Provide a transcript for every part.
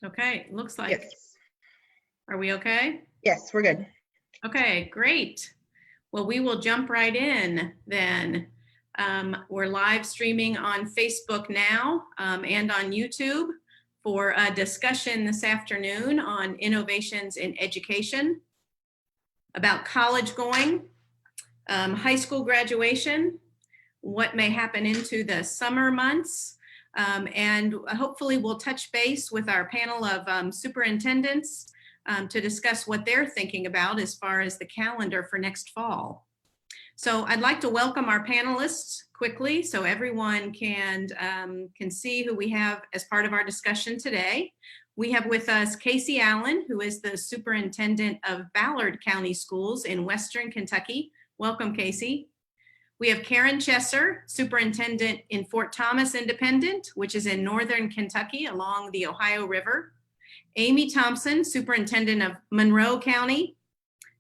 Okay, looks like, Yes. are we okay? Yes, we're good. Okay, great. Well, we will jump right in then. We're live streaming on Facebook now and on YouTube for a discussion this afternoon on innovations in education, about college going, high school graduation, what may happen into the summer months, and hopefully we'll touch base with our panel of superintendents to discuss what they're thinking about as far as the calendar for next fall. So I'd like to welcome our panelists quickly so everyone can see who we have as part of our discussion today. We have with us Casey Allen, who is the superintendent of Ballard County Schools in Western Kentucky. Welcome, Casey. We have Karen Chesser, superintendent in Fort Thomas Independent, which is in Northern Kentucky along the Ohio River. Amy Thompson, superintendent of Monroe County,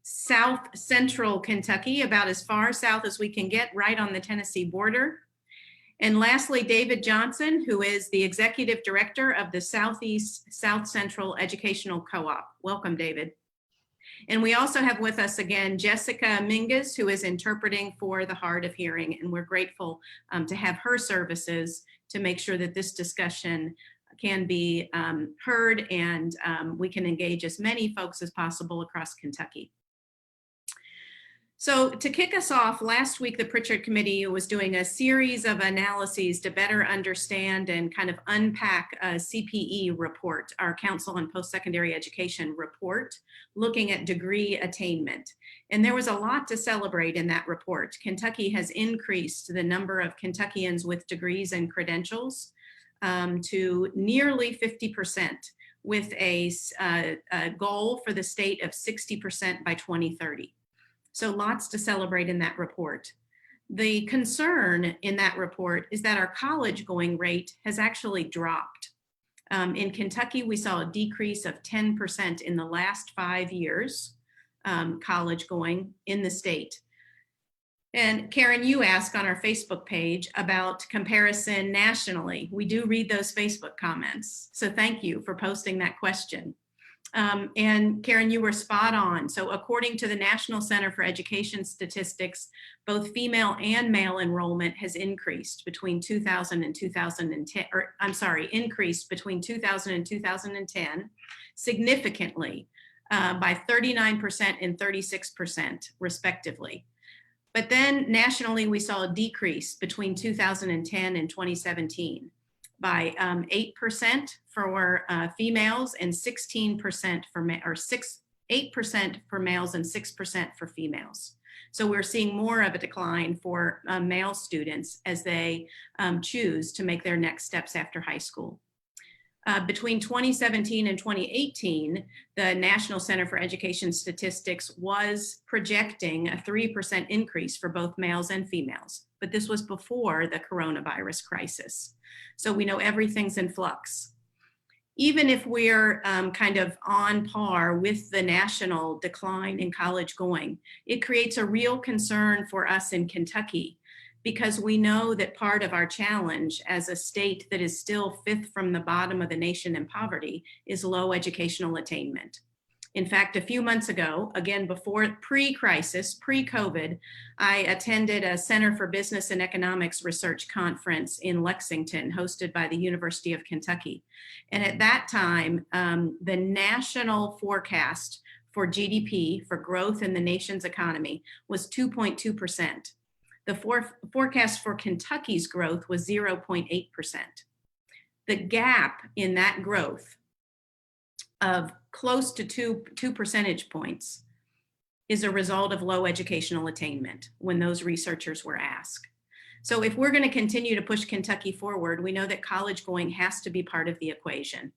South Central Kentucky, about as far south as we can get, right on the Tennessee border. And lastly, David Johnson, who is the executive director of the Southeast South Central Educational Co-op. Welcome, David. And we also have with us again, Jessica Mingus, who is interpreting for the hard of hearing. And we're grateful to have her services to make sure that this discussion can be heard and we can engage as many folks as possible across Kentucky. So to kick us off, last week, the Prichard Committee was doing a series of analyses to better understand and kind of unpack a CPE report, our Council on Post-Secondary Education report, looking at degree attainment. And there was a lot to celebrate in that report. Kentucky has increased the number of Kentuckians with degrees and credentials to nearly 50%, with a goal for the state of 60% by 2030. So lots to celebrate in that report. The concern in that report is that our college going rate has actually dropped. In Kentucky, we saw a decrease of 10% in the last 5 years, college going in the state. And Karen, you asked on our Facebook page about comparison nationally. We do read those Facebook comments. So thank you for posting that question. And Karen, you were spot on. So according to the National Center for Education Statistics, both female and male enrollment has increased between 2000 and 2010, or I'm sorry, increased between 2000 and 2010 significantly by 39% and 36% respectively. But then nationally, we saw a decrease between 2010 and 2017. By 8% for females and 16% for 8% for males and 6% for females. So we're seeing more of a decline for male students as they choose to make their next steps after high school. Between 2017 and 2018, the National Center for Education Statistics was projecting a 3% increase for both males and females, but this was before the coronavirus crisis. So we know everything's in flux. Even if we're kind of on par with the national decline in college going, it creates a real concern for us in Kentucky, because we know that part of our challenge as a state that is still 5th from the bottom of the nation in poverty is low educational attainment. In fact, a few months ago, again, before pre-crisis, pre-COVID, I attended a Center for Business and Economics Research conference in Lexington, hosted by the University of Kentucky. And at that time, the national forecast for GDP, for growth in the nation's economy, was 2.2%. The forecast for Kentucky's growth was 0.8%. The gap in that growth of close to two percentage points is a result of low educational attainment when those researchers were asked. So if we're going to continue to push Kentucky forward, we know that college going has to be part of the equation.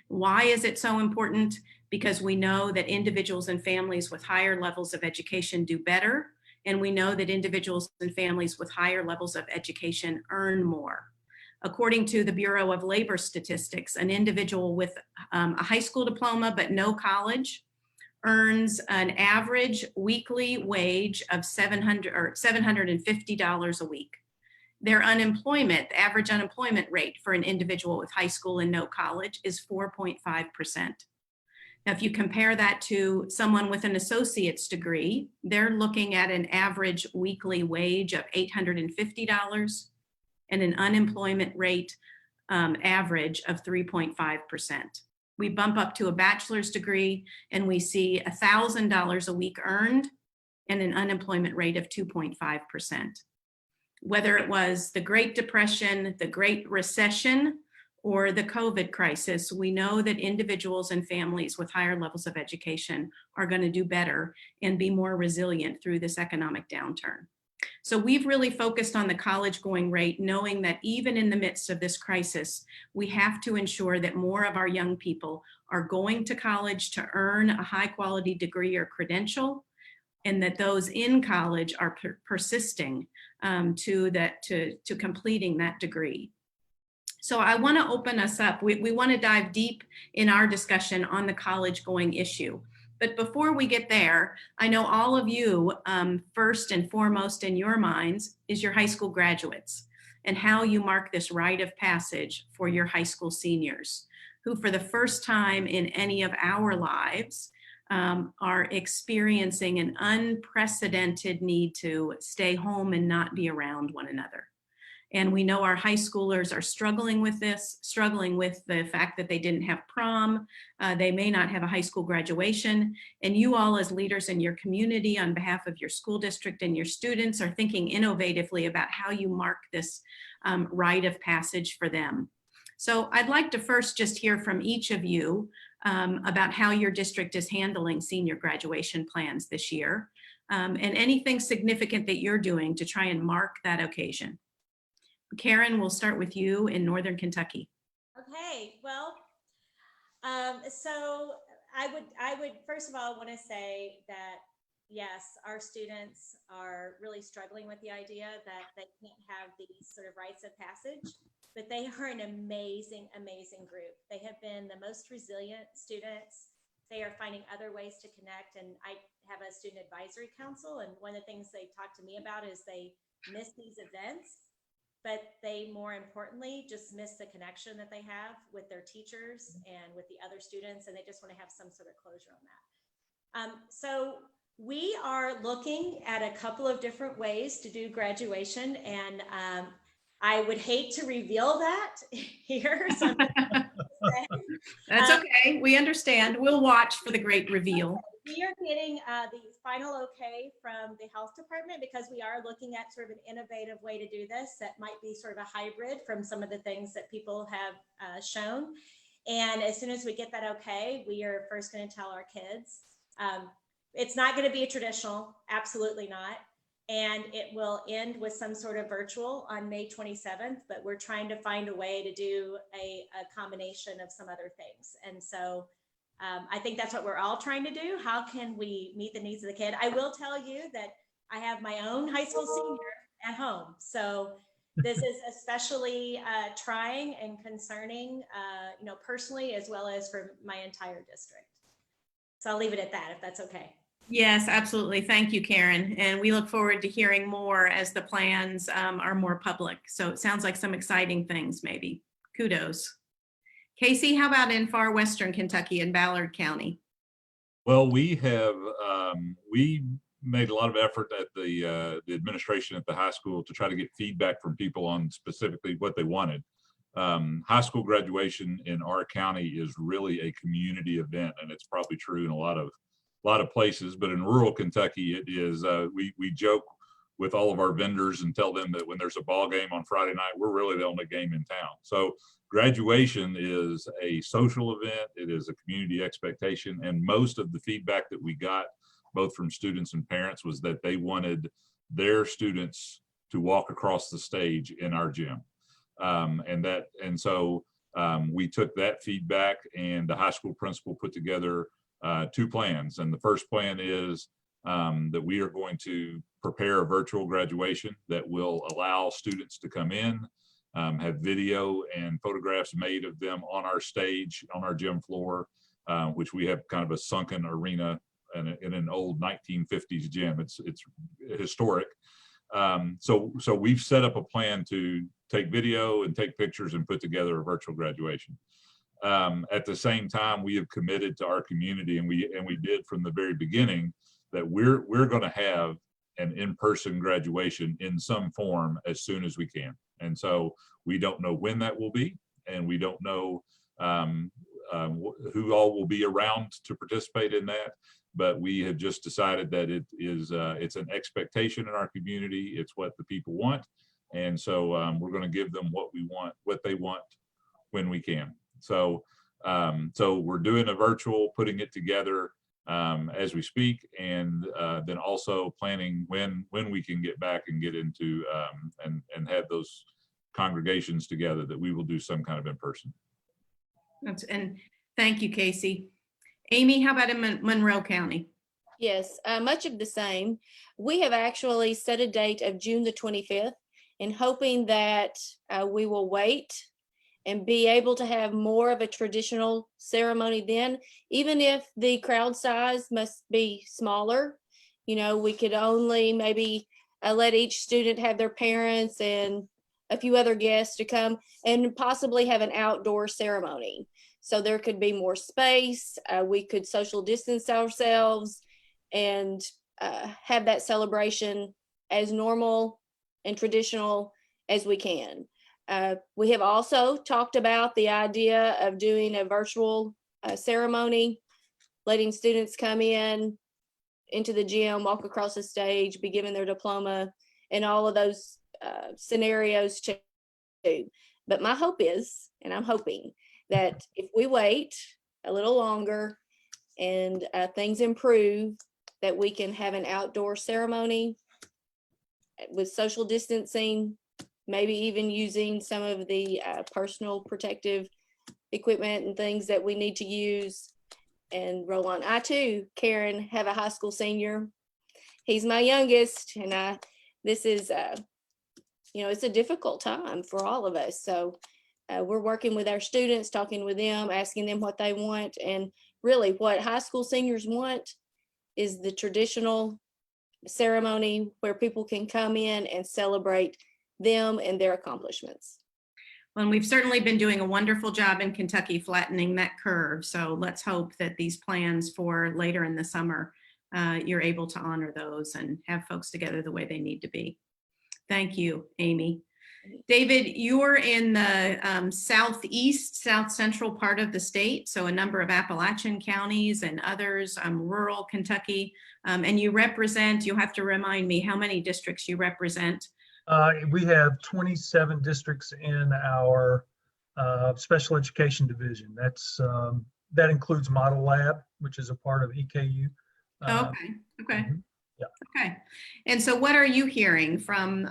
Why is it so important? Because we know that individuals and families with higher levels of education do better. And we know that individuals and families with higher levels of education earn more. According to the Bureau of Labor Statistics, an individual with a high school diploma but no college earns an average weekly wage of $750 a week. Their unemployment, the average unemployment rate for an individual with high school and no college is 4.5%. Now, if you compare that to someone with an associate's degree, they're looking at an average weekly wage of $850 and an unemployment rate average of 3.5%. We bump up to a bachelor's degree and we see $1,000 a week earned and an unemployment rate of 2.5%. Whether it was the Great Depression, the Great Recession, or the COVID crisis, we know that individuals and families with higher levels of education are going to do better and be more resilient through this economic downturn. So we've really focused on the college going rate, knowing that even in the midst of this crisis, we have to ensure that more of our young people are going to college to earn a high quality degree or credential, and that those in college are persisting to completing that degree. So I want to open us up. We want to dive deep in our discussion on the college going issue. But before we get there, I know all of you, first and foremost in your minds, is your high school graduates and how you mark this rite of passage for your high school seniors, who for the first time in any of our lives are experiencing an unprecedented need to stay home and not be around one another. And we know our high schoolers are struggling with this, struggling with the fact that they didn't have prom, they may not have a high school graduation, and you all as leaders in your community on behalf of your school district and your students are thinking innovatively about how you mark this rite of passage for them. So I'd like to first just hear from each of you about how your district is handling senior graduation plans this year, and anything significant that you're doing to try and mark that occasion. Karen, we'll start with you in Northern Kentucky. Okay, well, so I would first of all want to say that yes, our students are really struggling with the idea that they can't have these sort of rites of passage, but they are an amazing, amazing group. They have been the most resilient students. They are finding other ways to connect, and I have a student advisory council, and one of the things they talk to me about is they miss these events, but they more importantly just miss the connection that they have with their teachers and with the other students, and they just want to have some sort of closure on that. So we are looking at a couple of different ways to do graduation, and I would hate to reveal that here. So That's okay, we understand. We'll watch for the great reveal. We are getting the final okay from the health department because we are looking at sort of an innovative way to do this that might be sort of a hybrid from some of the things that people have shown. And as soon as we get that okay, we are first going to tell our kids. It's not going to be a traditional, absolutely not. And it will end with some sort of virtual on May 27th, but we're trying to find a way to do a combination of some other things. And so I think that's what we're all trying to do. How can we meet the needs of the kid? I will tell you that I have my own high school senior at home. So this is especially trying and concerning, personally, as well as for my entire district. So I'll leave it at that, if that's okay. Yes, absolutely. Thank you, Karen. And we look forward to hearing more as the plans are more public. So it sounds like some exciting things, maybe. Kudos. Casey, how about in far western Kentucky in Ballard County? Well, we have we made a lot of effort at the administration at the high school to try to get feedback from people on specifically what they wanted. High school graduation in our county is really a community event, and it's probably true in a lot of places. But in rural Kentucky, it is. We joke with all of our vendors and tell them that when there's a ball game on Friday night, we're really the only game in town. So graduation is a social event. It is a community expectation. And most of the feedback that we got, both from students and parents, was that they wanted their students to walk across the stage in our gym. So we took that feedback, and the high school principal put together 2 plans. And the first plan is that we are going to prepare a virtual graduation that will allow students to come in, have video and photographs made of them on our stage, on our gym floor, which we have kind of a sunken arena in an old 1950s gym. It's historic. So we've set up a plan to take video and take pictures and put together a virtual graduation. At the same time, we have committed to our community, and we did from the very beginning, that we're going to have an in-person graduation in some form as soon as we can. And so we don't know when that will be, and we don't know who all will be around to participate in that. But we have just decided that it's an expectation in our community. It's what the people want. And so we're going to give them what they want when we can. So we're doing a virtual, putting it together as we speak, and then also planning when we can get back and get into and have those congregations together, that we will do some kind of in-person. And thank you, Casey. Amy, how about in Monroe County? Yes, much of the same. We have actually set a date of June the 25th, and hoping that we will wait and be able to have more of a traditional ceremony then, even if the crowd size must be smaller. You know, we could only maybe let each student have their parents and a few other guests to come, and possibly have an outdoor ceremony. So there could be more space. We could social distance ourselves and have that celebration as normal and traditional as we can. We have also talked about the idea of doing a virtual ceremony, letting students come into the gym, walk across the stage, be given their diploma, and all of those scenarios too. But my hope is, and I'm hoping, that if we wait a little longer and things improve, that we can have an outdoor ceremony with social distancing, maybe even using some of the personal protective equipment and things that we need to use, and roll on. I too, Karen, have a high school senior. He's my youngest, and this is, it's a difficult time for all of us. So we're working with our students, talking with them, asking them what they want. And really what high school seniors want is the traditional ceremony where people can come in and celebrate them and their accomplishments. Well, and we've certainly been doing a wonderful job in Kentucky flattening that curve. So let's hope that these plans for later in the summer, you're able to honor those and have folks together the way they need to be. Thank you, Amy. David, you're in the southeast, south central part of the state, so a number of Appalachian counties and others, rural Kentucky, and you represent, you'll have to remind me how many districts you represent. We have 27 districts in our special education division. That includes Model Lab, which is a part of EKU. Okay. Yeah. Okay. And so what are you hearing from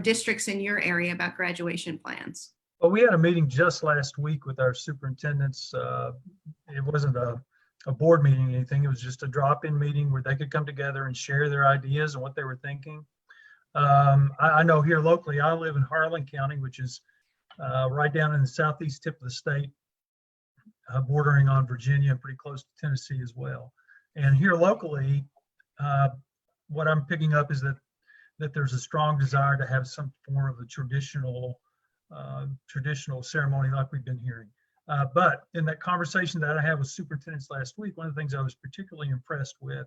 districts in your area about graduation plans? Well, we had a meeting just last week with our superintendents. It wasn't a board meeting or anything. It was just a drop-in meeting where they could come together and share their ideas and what they were thinking. I know here locally, I live in Harlan County, which is right down in the southeast tip of the state, bordering on Virginia and pretty close to Tennessee as well. And here locally, what I'm picking up is that there's a strong desire to have some form of a traditional ceremony like we've been hearing. But in that conversation that I had with superintendents last week, one of the things I was particularly impressed with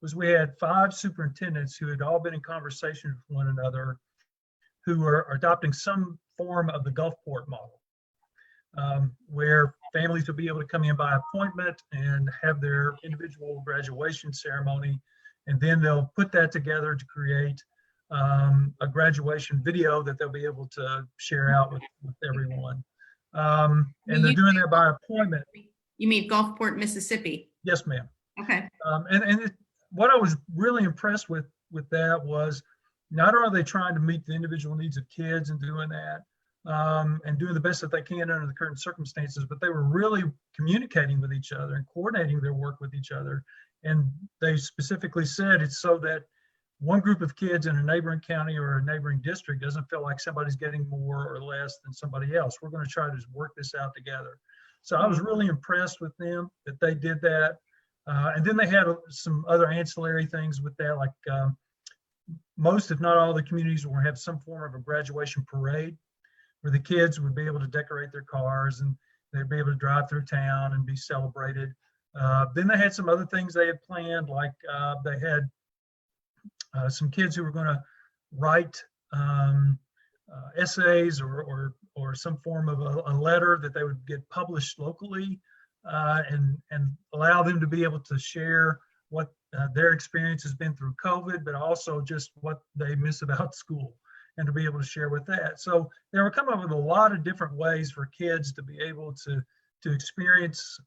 was we had 5 superintendents who had all been in conversation with one another, who are adopting some form of the Gulfport model, where families will be able to come in by appointment and have their individual graduation ceremony, and then they'll put that together to create a graduation video that they'll be able to share out with everyone. And they're doing that by appointment. You mean Gulfport, Mississippi? Yes, ma'am. Okay. What I was really impressed with that was, not only are they trying to meet the individual needs of kids and doing that, and doing the best that they can under the current circumstances, but they were really communicating with each other and coordinating their work with each other. And they specifically said it's so that one group of kids in a neighboring county or a neighboring district doesn't feel like somebody's getting more or less than somebody else. We're going to try to work this out together. So I was really impressed with them that they did that. And then they had some other ancillary things with that, like most, if not all, the communities will have some form of a graduation parade where the kids would be able to decorate their cars and they'd be able to drive through town and be celebrated. Then they had some other things they had planned, like they had some kids who were going to write essays or some form of a letter that they would get published locally, and allow them to be able to share what their experience has been through COVID, but also just what they miss about school, and to be able to share with that. So they were coming up with a lot of different ways for kids to be able to experience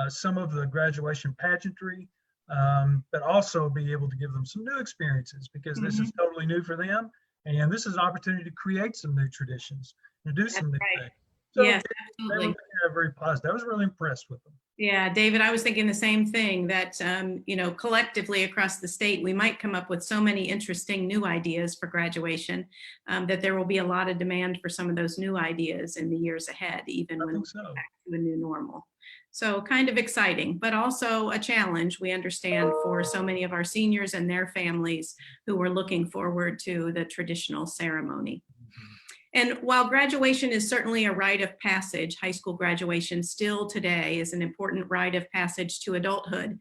some of the graduation pageantry, but also be able to give them some new experiences, because this is totally new for them. And this is an opportunity to create some new traditions, to do some new things. So Yes, they absolutely. were very positive. I was really impressed with them. Yeah, David, I was thinking the same thing, that, collectively across the state, we might come up with so many interesting new ideas for graduation, that there will be a lot of demand for some of those new ideas in the years ahead, even I when we think so. get back to a new normal. So kind of exciting, but also a challenge, we understand, for so many of our seniors and their families who are looking forward to the traditional ceremony. And while graduation is certainly a rite of passage, high school graduation still today is an important rite of passage to adulthood.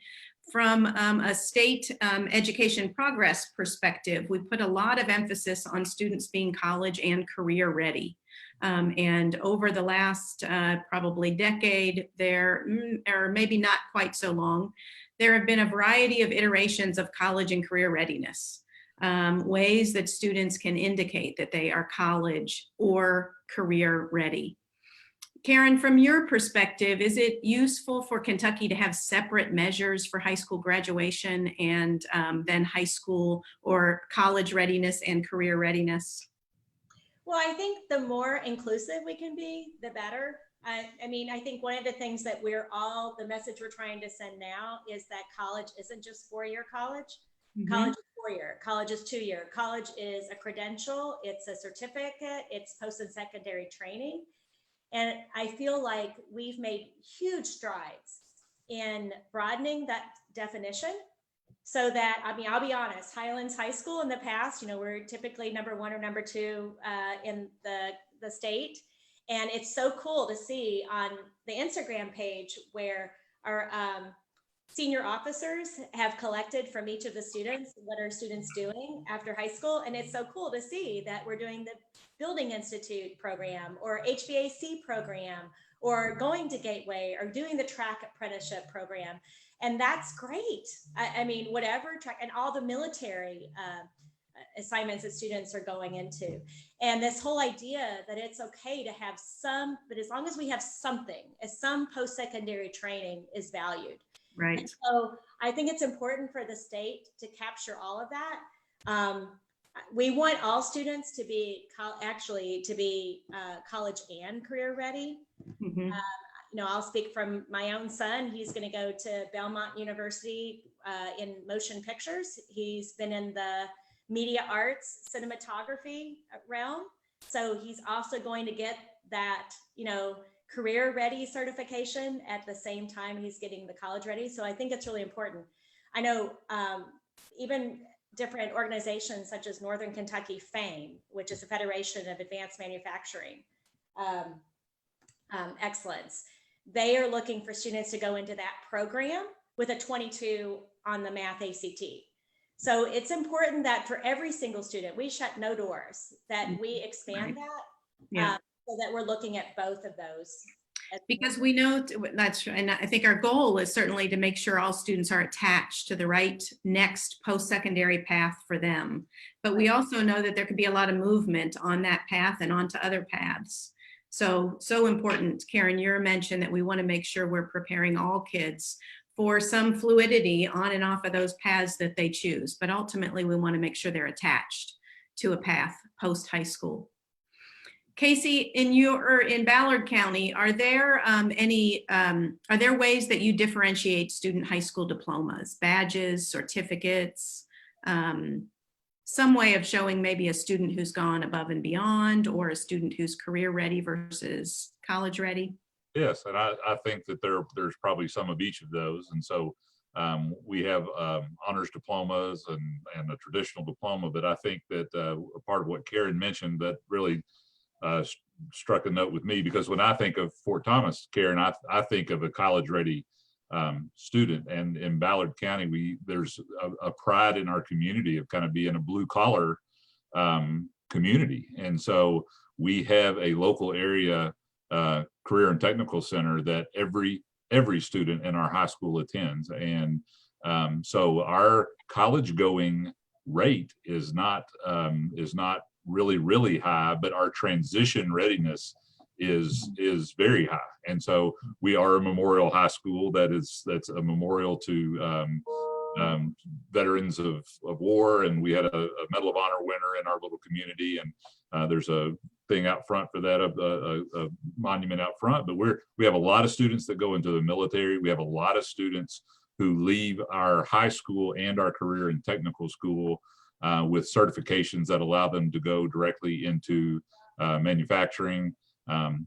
From a state education progress perspective, we put a lot of emphasis on students being college and career ready. And over the last probably decade, or maybe not quite so long, there have been a variety of iterations of college and career readiness. Ways that students can indicate that they are college or career ready. Karen, from your perspective, is it useful for Kentucky to have separate measures for high school graduation and then high school or college readiness and career readiness? Well, I think the more inclusive we can be, the better. I think one of the things that the message we're trying to send now is that college isn't just four-year college. College is 4-year, college is 2-year, college is a credential, it's a certificate, it's post and secondary training. And I feel like we've made huge strides in broadening that definition, so that, I'll be honest, Highlands High School in the past, we're typically number 1 or number 2 in the state. And it's so cool to see on the Instagram page where our senior officers have collected from each of the students, what are students doing after high school. And it's so cool to see that we're doing the Building Institute program or HVAC program or going to Gateway or doing the track apprenticeship program. And that's great. Whatever track, and all the military assignments that students are going into. And this whole idea that it's okay to have some, but as long as we have something, as some post-secondary training is valued. Right. And so I think it's important for the state to capture all of that. We want all students to be college and career ready. I'll speak from my own son. He's going to go to Belmont University in motion pictures. He's been in the media arts, cinematography realm. So he's also going to get that, career ready certification at the same time he's getting the college ready. So I think it's really important. I know even different organizations such as Northern Kentucky FAME, which is a Federation of Advanced Manufacturing Excellence, they are looking for students to go into that program with a 22 on the math ACT. So it's important that for every single student, we shut no doors, that we expand that. So that we're looking at both of those. Because we know that's true. And I think our goal is certainly to make sure all students are attached to the right next post-secondary path for them. But we also know that there could be a lot of movement on that path and onto other paths. So important, Karen, your mention that we want to make sure we're preparing all kids for some fluidity on and off of those paths that they choose. But ultimately, we want to make sure they're attached to a path post-high school. Casey, in Ballard County, are there ways that you differentiate student high school diplomas, badges, certificates, some way of showing maybe a student who's gone above and beyond, or a student who's career ready versus college ready? Yes, and I think that there's probably some of each of those. And so We have honors diplomas and a traditional diploma, but I think that part of what Karen mentioned that really struck a note with me, because when I think of Fort Thomas, Karen, I think of a college-ready student, and in Ballard County, there's a pride in our community of kind of being a blue-collar community, and so we have a local area career and technical center that every student in our high school attends, and so our college-going rate is not really high, but our transition readiness is very high. And so we are a memorial high school that's a memorial to veterans of war, and we had a Medal of Honor winner in our little community, and there's a thing out front for that, a monument out front. But we have a lot of students that go into the military. We have a lot of students who leave our high school and our career and technical school with certifications that allow them to go directly into manufacturing.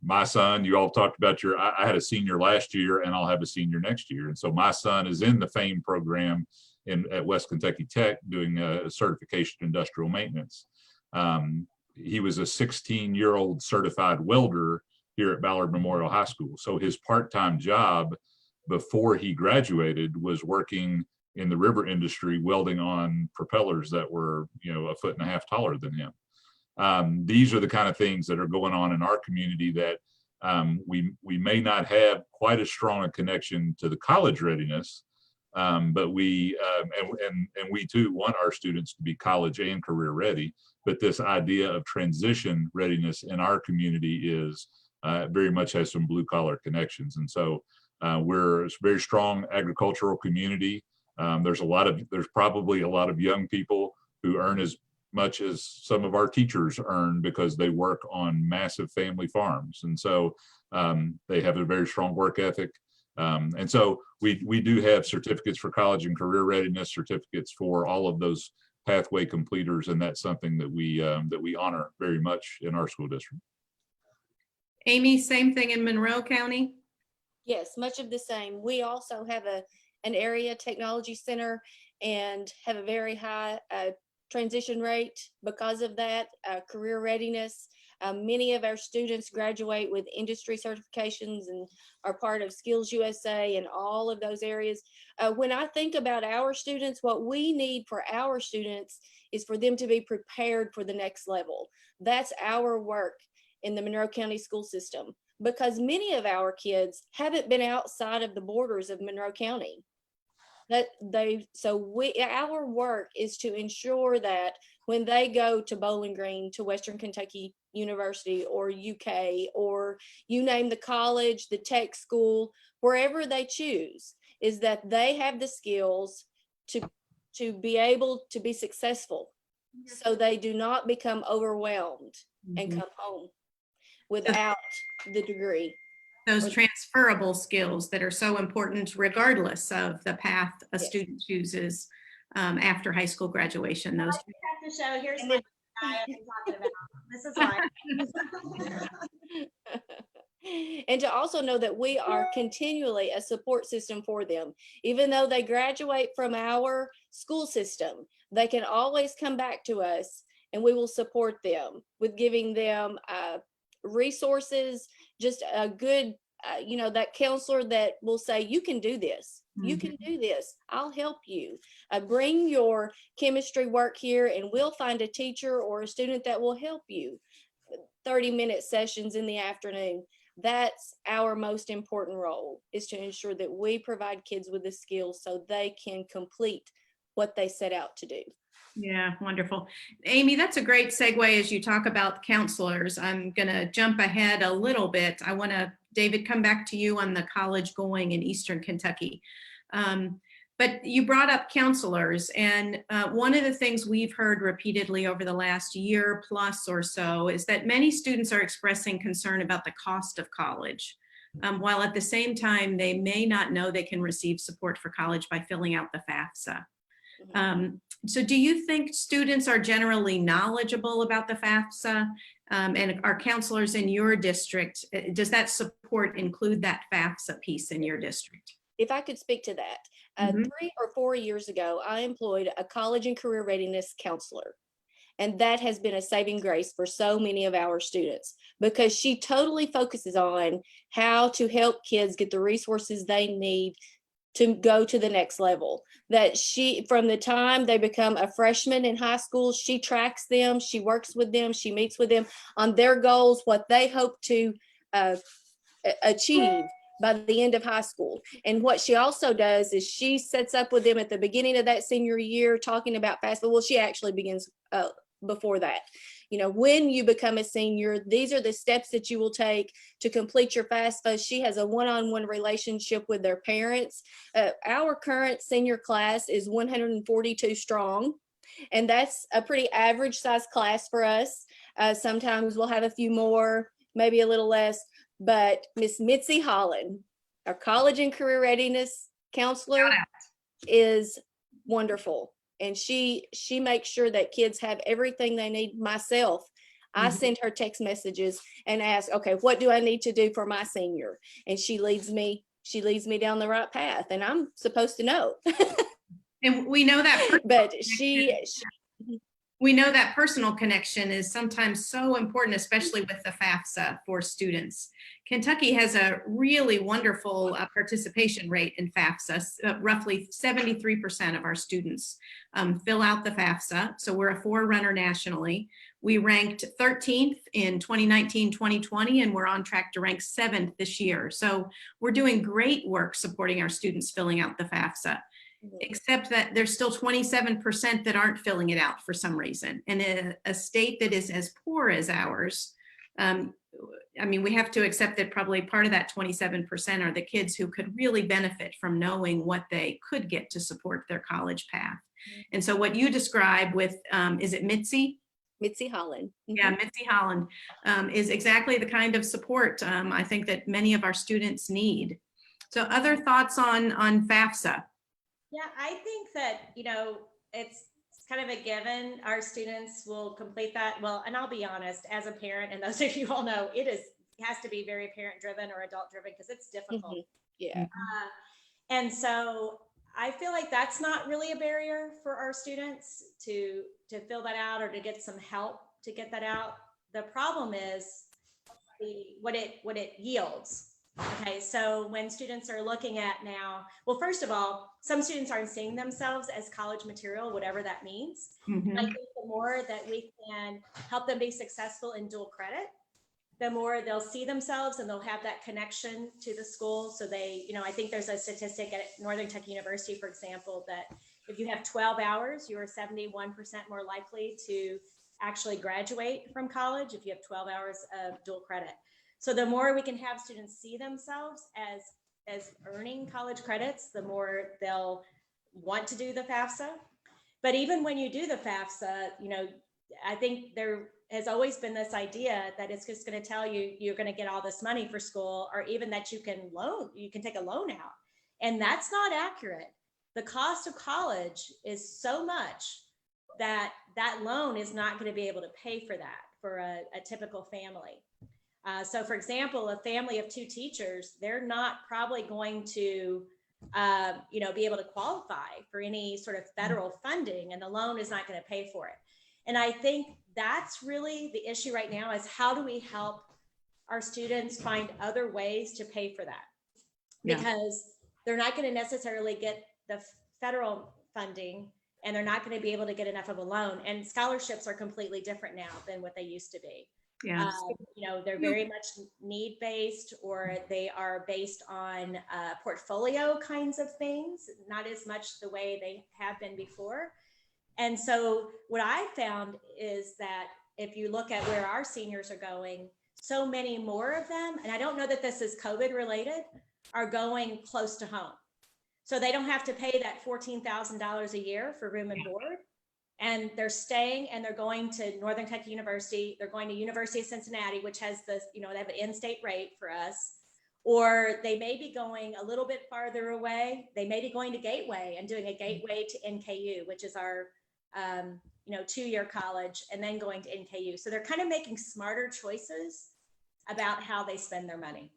My son, you all talked about I had a senior last year, and I'll have a senior next year. And so my son is in the FAME program at West Kentucky Tech doing a certification in industrial maintenance. He was a 16-year-old certified welder here at Ballard Memorial High School. So his part-time job before he graduated was working in the river industry, welding on propellers that were, 1.5 feet taller than him. These are the kind of things that are going on in our community that we may not have quite as strong a connection to the college readiness, but we too want our students to be college and career ready. But this idea of transition readiness in our community is very much has some blue collar connections, and so we're a very strong agricultural community. There's probably a lot of young people who earn as much as some of our teachers earn because they work on massive family farms, and so they have a very strong work ethic. And so we do have certificates for college and career readiness, certificates for all of those pathway completers, and that's something that we honor very much in our school district. Amy, same thing in Monroe County? Yes, much of the same. We also have an area technology center and have a very high transition rate because of that, career readiness. Many of our students graduate with industry certifications and are part of Skills USA and all of those areas. When I think about our students, what we need for our students is for them to be prepared for the next level. That's our work in the Monroe County school system, because many of our kids haven't been outside of the borders of Monroe County. Our work is to ensure that when they go to Bowling Green, to Western Kentucky University or UK, or you name the college, the tech school, wherever they choose, is that they have the skills to be able to be successful, so they do not become overwhelmed and come home without the degree. Those transferable skills that are so important regardless of the path a student chooses after high school graduation. Those I just have to show, here's my guy I'm talking about. This is why. And to also know that we are continually a support system for them. Even though they graduate from our school system, they can always come back to us, and we will support them with giving them resources, just a good, that counselor that will say, you can do this. You can do this. I'll help you. Bring your chemistry work here, and we'll find a teacher or a student that will help you. 30-minute sessions in the afternoon. That's our most important role, is to ensure that we provide kids with the skills so they can complete what they set out to do. Yeah, wonderful. Amy, that's a great segue as you talk about counselors. I'm going to jump ahead a little bit. I want to, David, come back to you on the college going in Eastern Kentucky. But you brought up counselors, and one of the things we've heard repeatedly over the last year plus or so is that many students are expressing concern about the cost of college, while at the same time they may not know they can receive support for college by filling out the FAFSA. So do you think students are generally knowledgeable about the FAFSA, and are counselors in your district, does that support include that FAFSA piece in your district? if I could speak to that, Mhm. 3 or 4 years ago, I employed a college and career readiness counselor. And that has been a saving grace for so many of our students because she totally focuses on how to help kids get the resources they need to go to the next level. That she, from the time they become a freshman in high school, she tracks them, she works with them, she meets with them on their goals, what they hope to achieve by the end of high school. And what she also does is she sets up with them at the beginning of that senior year, talking about FAFSA. Well, she actually begins before that. You know, when you become a senior, these are the steps that you will take to complete your FAFSA. She has a one-on-one relationship with their parents. Our current senior class is 142 strong, and that's a pretty average size class for us. Sometimes we'll have a few more, maybe a little less, but Miss Mitzi Holland, our college and career readiness counselor, is wonderful. And she makes sure that kids have everything they need. Myself, I send her text messages and ask, okay, what do I need to do for my senior? And she leads me down the right path, and I'm supposed to know. And we know that, But we know that personal connection is sometimes so important, especially with the FAFSA for students. Kentucky has a really wonderful participation rate in FAFSA. Roughly 73% of our students fill out the FAFSA. So we're a forerunner nationally. We ranked 13th in 2019-2020, and we're on track to rank 7th this year. So we're doing great work supporting our students filling out the FAFSA. Except that there's still 27% that aren't filling it out for some reason. And a state that is as poor as ours, I mean, we have to accept that probably part of that 27% are the kids who could really benefit from knowing what they could get to support their college path. And so what you describe with, is it Mitzi? Mitzi Holland. Yeah, Mitzi Holland is exactly the kind of support I think that many of our students need. So other thoughts on FAFSA? Yeah, I think that, you know, it's kind of a given. Our students will complete that. Well, and I'll be honest, as a parent, and those of you all know, it has to be very parent driven or adult driven because it's difficult. Yeah. And so I feel like that's not really a barrier for our students to fill that out or to get some help to get that out. The problem is what it yields. Okay, so when students are looking at now, well, first of all, some students aren't seeing themselves as college material, whatever that means. And I think the more that we can help them be successful in dual credit, the more they'll see themselves and they'll have that connection to the school. So they, you know, I think there's a statistic at Northern Kentucky University, for example, that if you have 12 hours, you are 71% more likely to actually graduate from college if you have 12 hours of dual credit. So the more we can have students see themselves as earning college credits, the more they'll want to do the FAFSA. But even when you do the FAFSA, you know, I think there has always been this idea that it's just going to tell you you're going to get all this money for school, or even that you can take a loan out. And that's not accurate. The cost of college is so much that that loan is not going to be able to pay for that for a typical family. So for example, a family of 2 teachers, they're not probably going to, you know, be able to qualify for any sort of federal funding, and the loan is not going to pay for it. And I think that's really the issue right now, is how do we help our students find other ways to pay for that? Because they're not going to necessarily get the federal funding, and they're not going to be able to get enough of a loan. And scholarships are completely different now than what they used to be. Yeah. You know, they're very much need-based, or they are based on portfolio kinds of things, not as much the way they have been before. And so what I found is that if you look at where our seniors are going, so many more of them, and I don't know that this is COVID related, are going close to home. So they don't have to pay that $14,000 a year for room and board. And they're staying, and they're going to Northern Kentucky University. They're going to University of Cincinnati, which has the, you know, they have an in-state rate for us. Or they may be going a little bit farther away. They may be going to Gateway and doing a Gateway to NKU, which is our, you know, 2-year college, and then going to NKU. So they're kind of making smarter choices about how they spend their money.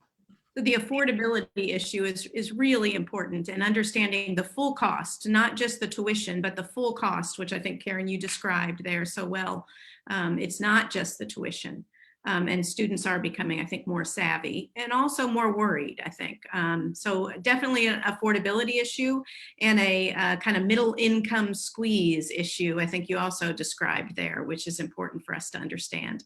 The affordability issue is really important, and understanding the full cost, not just the tuition, but the full cost, which I think, Karen, you described there so well. It's not just the tuition. And students are becoming, I think, more savvy and also more worried, I think. So definitely an affordability issue and a kind of middle income squeeze issue, I think you also described there, which is important for us to understand.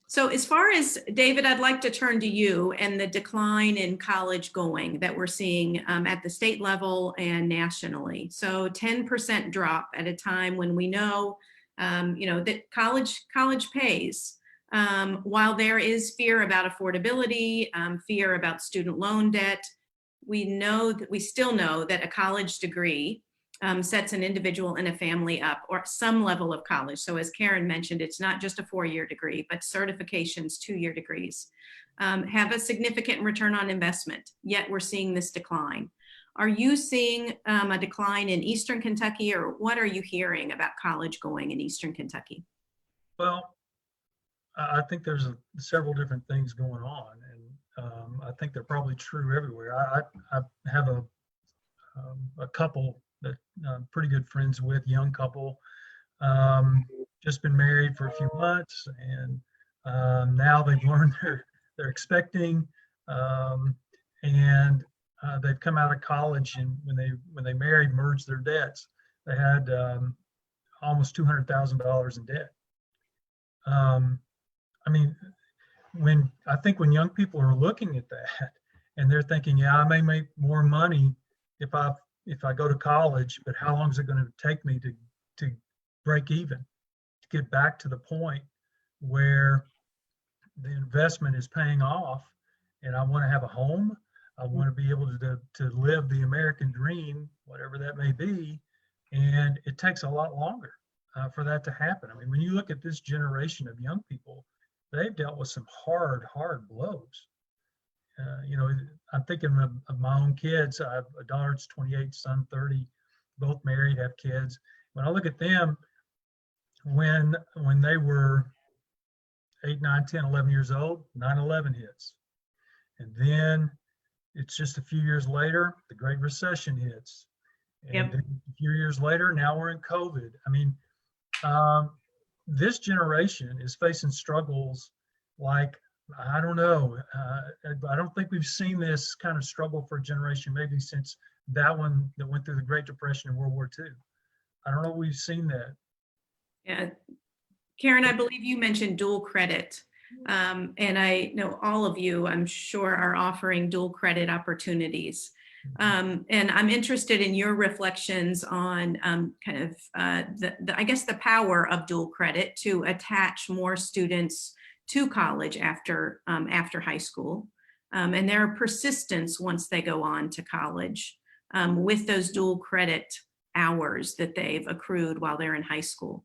So as far as, David, I'd like to turn to you and the decline in college going that we're seeing at the state level and nationally. So 10% drop at a time when we know that college pays. While there is fear about affordability, fear about student loan debt, we still know that a college degree sets an individual and a family up, or some level of college. So as Karen mentioned, it's not just a 4-year degree, but certifications, 2-year degrees, have a significant return on investment, yet we're seeing this decline. Are you seeing a decline in Eastern Kentucky, or what are you hearing about college going in Eastern Kentucky? Well, I think there's several different things going on, and I think they're probably true everywhere. I have a couple that I'm pretty good friends with, young couple, just been married for a few months, and now they've learned they're expecting, and they've come out of college, and when they married, merged their debts. They had almost $200,000 in debt. I mean, I think when young people are looking at that and they're thinking, yeah, I may make more money if I go to college, but how long is it going to take me to break even, to get back to the point where the investment is paying off, and I want to have a home, I want to be able to live the American dream, whatever that may be, and it takes a lot longer for that to happen. I mean, when you look at this generation of young people, they've dealt with some hard blows. I'm thinking of my own kids. I have a daughter that's 28, son 30, both married, have kids. When I look at them, when they were 8, 9, 10, 11 years old, 9/11 hits. And then it's just a few years later, the Great Recession hits. And then a few years later, now we're in COVID. I mean, this generation is facing struggles like, I don't know. I don't think we've seen this kind of struggle for a generation, maybe since that one that went through the Great Depression and World War II. I don't know if we've seen that. Yeah. Karen, I believe you mentioned dual credit. And I know all of you, I'm sure, are offering dual credit opportunities. And I'm interested in your reflections on kind of I guess the power of dual credit to attach more students to college after high school, and their persistence once they go on to college with those dual credit hours that they've accrued while they're in high school.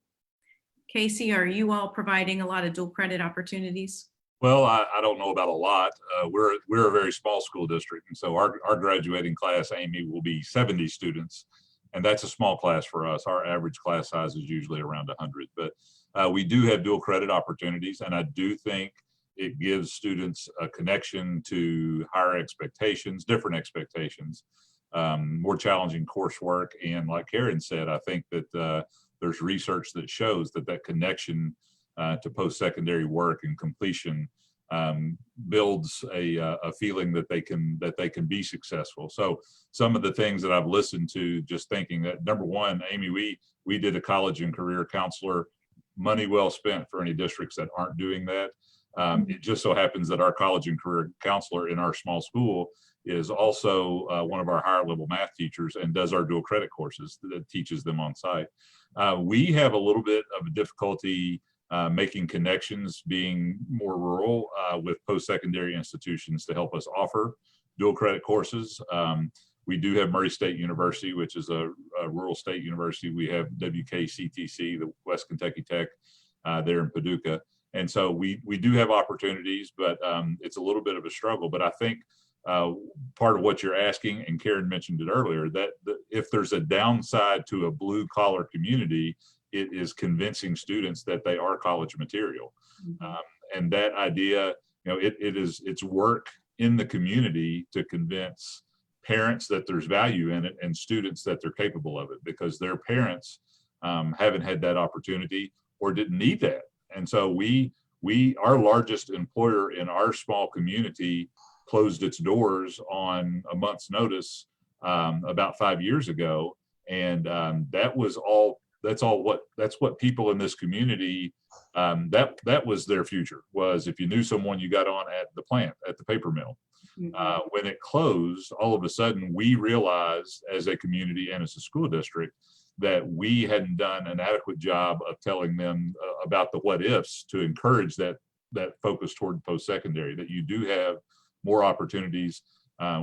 Casey, are you all providing a lot of dual credit opportunities? Well, I don't know about a lot. We're a very small school district, and so our graduating class, Amy, will be 70 students, and that's a small class for us. Our average class size is usually around 100, but we do have dual credit opportunities, and I do think it gives students a connection to higher expectations, different expectations, more challenging coursework, and like Karen said, I think that there's research that shows that connection to post-secondary work and completion builds a feeling that they can be successful. So some of the things that I've listened to, just thinking that, number one, Amy, we did a college and career counselor, money well spent for any districts that aren't doing that. It just so happens that our college and career counselor in our small school is also one of our higher level math teachers and does our dual credit courses that teaches them on site. We have a little bit of a difficulty making connections, being more rural, with post-secondary institutions to help us offer dual credit courses. We do have Murray State University, which is a rural state university. We have WKCTC, the West Kentucky Tech, there in Paducah. And so we do have opportunities, but it's a little bit of a struggle. But I think part of what you're asking, and Karen mentioned it earlier, that if there's a downside to a blue collar community, it is convincing students that they are college material. And that idea it's work in the community to convince parents that there's value in it and students that they're capable of it, because their parents haven't had that opportunity or didn't need that. And so our largest employer in our small community closed its doors on a month's notice about 5 years ago. And that's what people in this community, that was their future, was if you knew someone you got on at the plant, at the paper mill. When it closed, all of a sudden we realized as a community and as a school district that we hadn't done an adequate job of telling them about the what ifs to encourage that focus toward post-secondary, that you do have more opportunities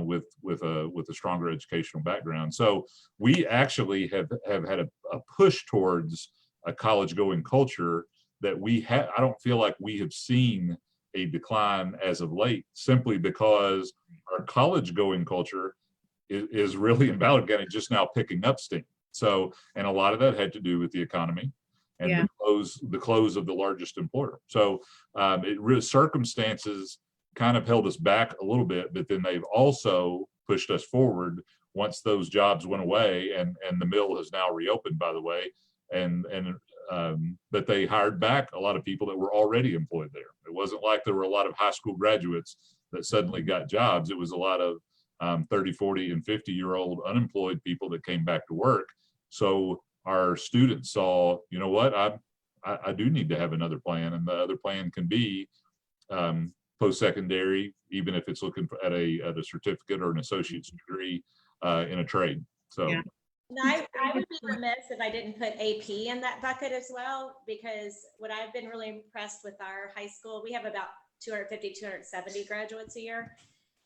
with a stronger educational background. So we actually have had a push towards a college going culture that I don't feel like we have seen a decline as of late, simply because our college going culture is really in Ballard County just now picking up steam. So, and a lot of that had to do with the economy and the close of the largest employer. So circumstances kind of held us back a little bit, but then they've also pushed us forward once those jobs went away, and the mill has now reopened, by the way, but they hired back a lot of people that were already employed there. It wasn't like there were a lot of high school graduates that suddenly got jobs. It was a lot of 30, 40, and 50-year-old unemployed people that came back to work. So our students saw, you know what, I do need to have another plan, and the other plan can be post-secondary, even if it's looking at a certificate or an associate's degree in a trade. So. Yeah. I would be remiss if I didn't put AP in that bucket as well, because what I've been really impressed with our high school, we have about 250, 270 graduates a year,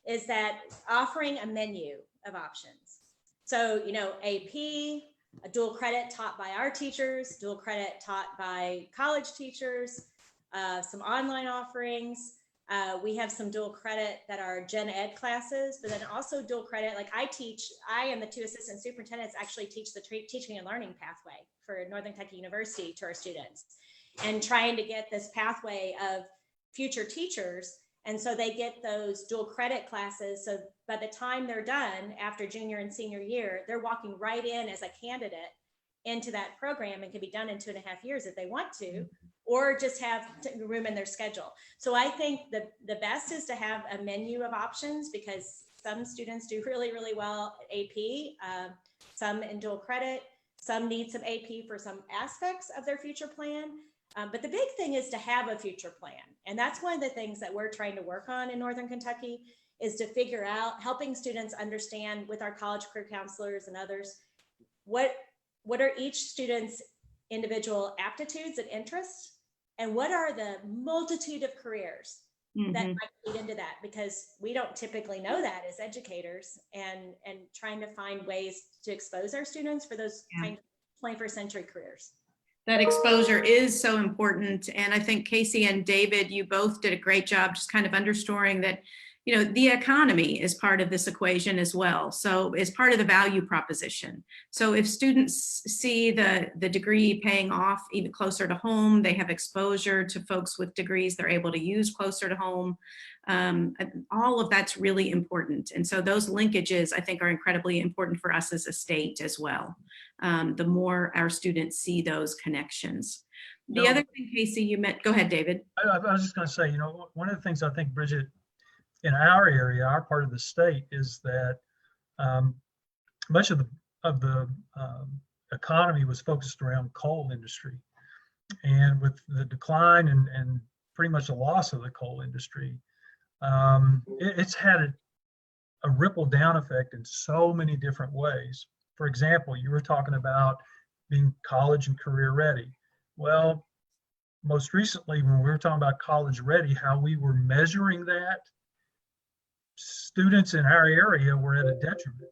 is that offering a menu of options. So, AP, a dual credit taught by our teachers, dual credit taught by college teachers, some online offerings. We have some dual credit that are gen ed classes, but then also dual credit. Like I and the two assistant superintendents actually teach the teaching and learning pathway for Northern Kentucky University to our students, and trying to get this pathway of future teachers. And so they get those dual credit classes. So by the time they're done after junior and senior year, they're walking right in as a candidate into that program, and can be done in 2.5 years if they want to, or just have room in their schedule. So I think the best is to have a menu of options, because some students do really, really well at AP, some in dual credit, some need some AP for some aspects of their future plan. But the big thing is to have a future plan. And that's one of the things that we're trying to work on in Northern Kentucky, is to figure out, helping students understand with our college career counselors and others, what are each student's individual aptitudes and interests, and what are the multitude of careers that might lead into that, because we don't typically know that as educators, and trying to find ways to expose our students for those kind of 21st century careers. That exposure is so important. And I think Casey and David, you both did a great job just kind of underscoring that, the economy is part of this equation as well. So it's part of the value proposition. So if students see the degree paying off even closer to home, they have exposure to folks with degrees they're able to use closer to home. All of that's really important. And so those linkages, I think, are incredibly important for us as a state as well. The more our students see those connections. The other thing, Casey, you meant, go ahead, David. I was just going to say, one of the things I think, Brigitte, in our area, our part of the state, is that much of the economy was focused around coal industry, and with the decline and pretty much the loss of the coal industry, it's had a ripple down effect in so many different ways. For example, you were talking about being college and career ready. Well, most recently, when we were talking about college ready, how we were measuring that, students in our area were at a detriment,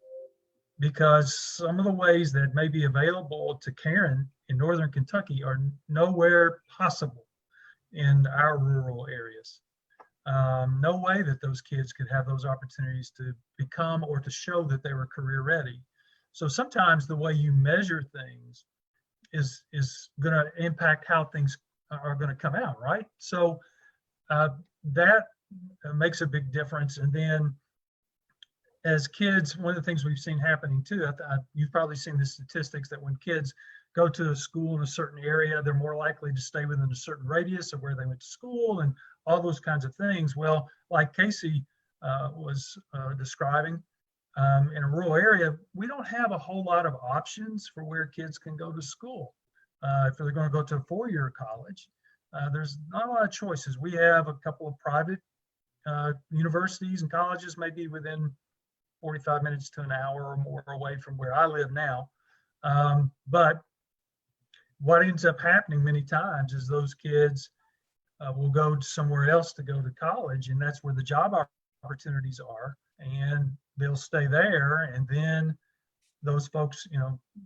because some of the ways that may be available to Karen in Northern Kentucky are nowhere possible in our rural areas. No way that those kids could have those opportunities to become or to show that they were career ready. So sometimes the way you measure things is going to impact how things are going to come out, right? So that makes a big difference. And then as kids, one of the things we've seen happening too, you've probably seen the statistics that when kids go to a school in a certain area, they're more likely to stay within a certain radius of where they went to school and all those kinds of things. Well, like Casey was describing, in a rural area, we don't have a whole lot of options for where kids can go to school. If they're going to go to a four-year college, there's not a lot of choices. We have a couple of private universities and colleges, maybe within 45 minutes to an hour or more away from where I live now. But what ends up happening many times is those kids will go somewhere else to go to college, and that's where the job opportunities are, and they'll stay there, and then those folks,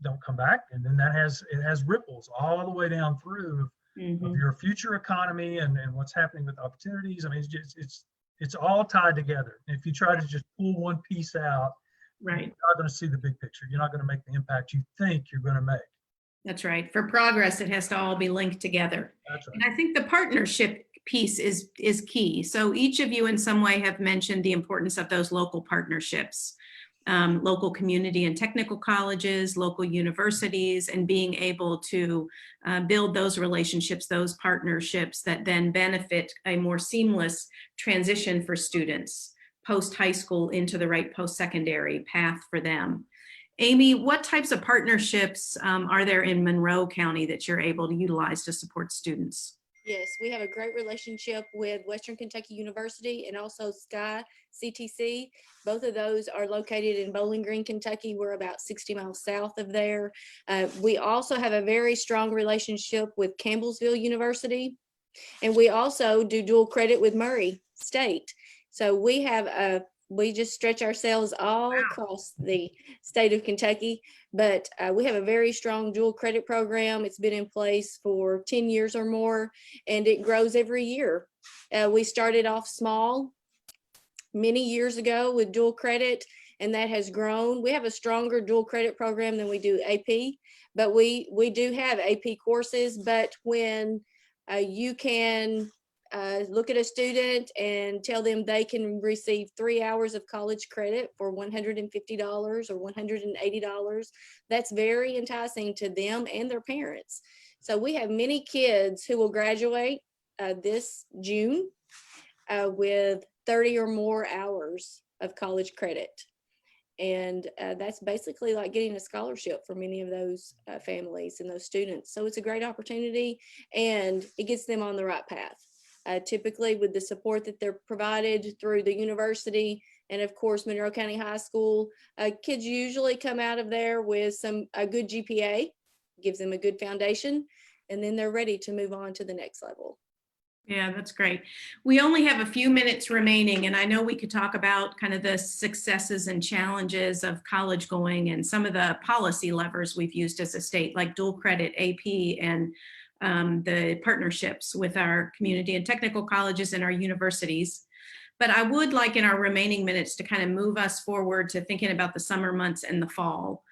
don't come back, and then it has ripples all the way down through of your future economy and what's happening with opportunities. I mean, it's all tied together. If you try to just pull one piece out, right, you're not going to see the big picture. You're not going to make the impact you think you're going to make. that's right. For progress, it has to all be linked together. That's right. And I think the partnership piece is key. So each of you in some way have mentioned the importance of those local partnerships, local community and technical colleges, local universities, and being able to build those relationships, those partnerships that then benefit a more seamless transition for students post-high school into the right post-secondary path for them. Amy, what types of partnerships are there in Monroe County that you're able to utilize to support students? Yes, we have a great relationship with Western Kentucky University and also Sky CTC. Both of those are located in Bowling Green, Kentucky. We're about 60 miles south of there. We also have a very strong relationship with Campbellsville University, and we also do dual credit with Murray State. So we just stretch ourselves all across the state of Kentucky, but we have a very strong dual credit program. It's been in place for 10 years or more, and it grows every year. We started off small many years ago with dual credit, and that has grown. We have a stronger dual credit program than we do AP, but we do have AP courses. But when you can look at a student and tell them they can receive 3 hours of college credit for $150 or $180. That's very enticing to them and their parents. So we have many kids who will graduate this June with 30 or more hours of college credit. And that's basically like getting a scholarship for many of those families and those students. So it's a great opportunity, and it gets them on the right path. Typically with the support that they're provided through the university and of course Monroe County High School, kids usually come out of there with a good GPA, gives them a good foundation, and then they're ready to move on to the next level. Yeah, that's great. We only have a few minutes remaining, and I know we could talk about kind of the successes and challenges of college going and some of the policy levers we've used as a state, like dual credit, AP, and the partnerships with our community and technical colleges and our universities. But I would like in our remaining minutes to kind of move us forward to thinking about the summer months and the fall,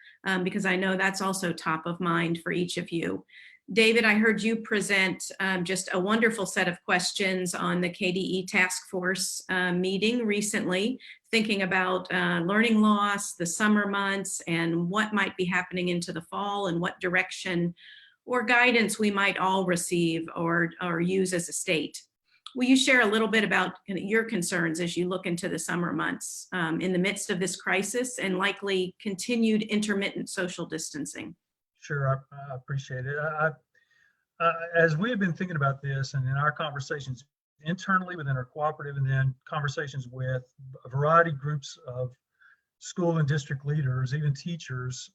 because I know that's also top of mind for each of you. David, I heard you present just a wonderful set of questions on the KDE task force meeting recently, thinking about learning loss, the summer months, and what might be happening into the fall and what direction or guidance we might all receive or use as a state. Will you share a little bit about your concerns as you look into the summer months in the midst of this crisis and likely continued intermittent social distancing? Sure, I appreciate it. As we have been thinking about this and in our conversations internally within our cooperative and then conversations with a variety of groups of school and district leaders, even teachers,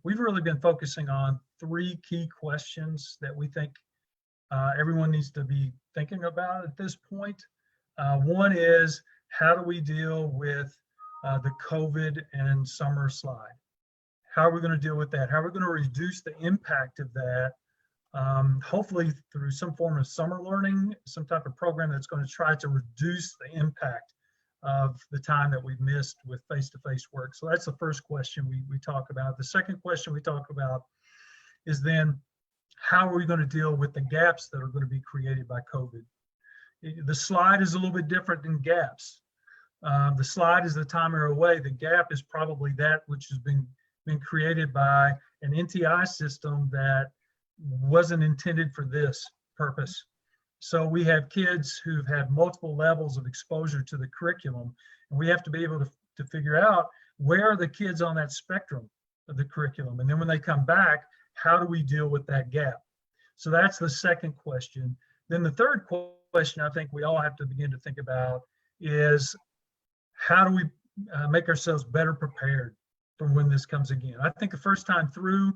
we've really been focusing on 3 key questions that we think everyone needs to be thinking about at this point. One is, how do we deal with the COVID and summer slide? How are we going to deal with that? How are we going to reduce the impact of that? Hopefully through some form of summer learning, some type of program that's going to try to reduce the impact of the time that we've missed with face-to-face work. So that's the first question we talk about. The second question we talk about is then, how are we going to deal with the gaps that are going to be created by COVID? The slide is a little bit different than gaps. The slide is the timer away. The gap is probably that which has been created by an NTI system that wasn't intended for this purpose. So we have kids who've had multiple levels of exposure to the curriculum, and we have to be able to figure out where are the kids on that spectrum of the curriculum. And then when they come back, how do we deal with that gap? So that's the second question. Then the third question I think we all have to begin to think about is how do we make ourselves better prepared for when this comes again? I think the first time through,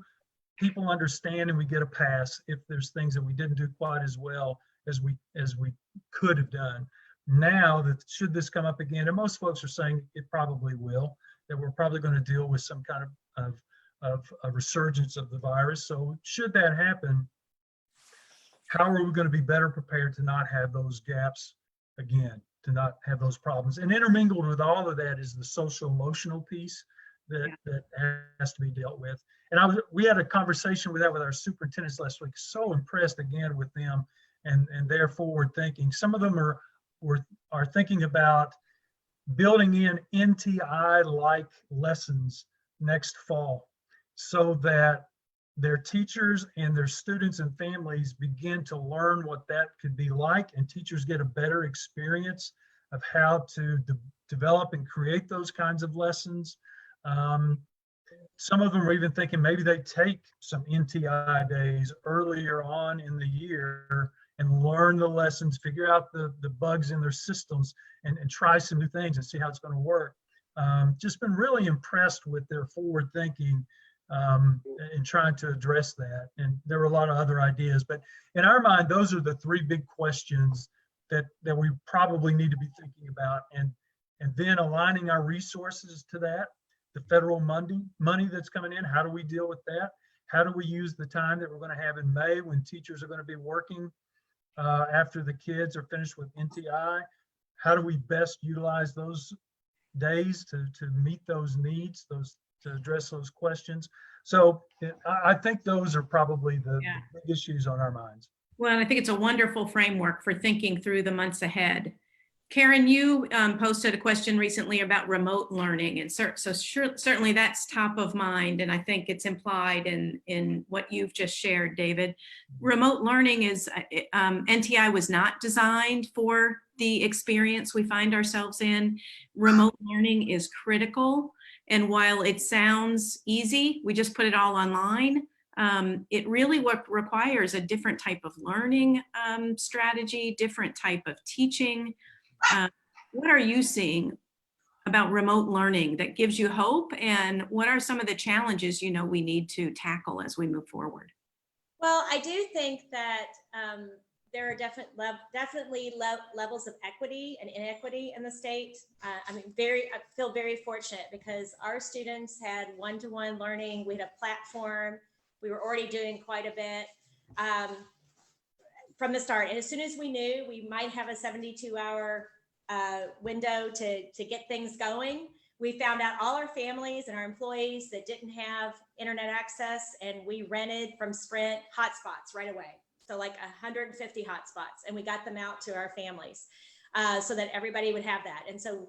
people understand and we get a pass if there's things that we didn't do quite as well as we could have done. Now that should this come up again, and most folks are saying it probably will, that we're probably going to deal with some kind of a resurgence of the virus. So should that happen, how are we going to be better prepared to not have those gaps again, to not have those problems? And intermingled with all of that is the social emotional piece that has to be dealt with. And we had a conversation with our superintendents last week. So impressed again with them and their forward thinking. Some of them are thinking about building in NTI-like lessons next fall so that their teachers and their students and families begin to learn what that could be like, and teachers get a better experience of how to develop and create those kinds of lessons. Some of them are even thinking maybe they take some NTI days earlier on in the year and learn the lessons, figure out the bugs in their systems, and try some new things and see how it's going to work. Just been really impressed with their forward thinking in trying to address that. And there were a lot of other ideas, but in our mind, those are the three big questions that we probably need to be thinking about, and then aligning our resources to that. The federal money that's coming in, how do we deal with that? How do we use the time that we're going to have in May when teachers are going to be working after the kids are finished with NTI? How do we best utilize those days to meet those needs, to address those questions? So I think those are probably the big issues on our minds. Well, and I think it's a wonderful framework for thinking through the months ahead. Karen, you posted a question recently about remote learning, and certainly that's top of mind, and I think it's implied in what you've just shared, David. Remote learning is, NTI was not designed for the experience we find ourselves in. Remote learning is critical, and while it sounds easy, we just put it all online, it really requires a different type of learning strategy, different type of teaching. What are you seeing about remote learning that gives you hope, and what are some of the challenges you know we need to tackle as we move forward? Well, I do think that there are definitely levels of equity and inequity in the state. I feel very fortunate because our students had one-to-one learning. We had a platform. We were already doing quite a bit from the start. And as soon as we knew we might have a 72-hour window to get things going, we found out all our families and our employees that didn't have internet access, and we rented from Sprint hotspots right away. So like 150 hotspots, and we got them out to our families so that everybody would have that. And so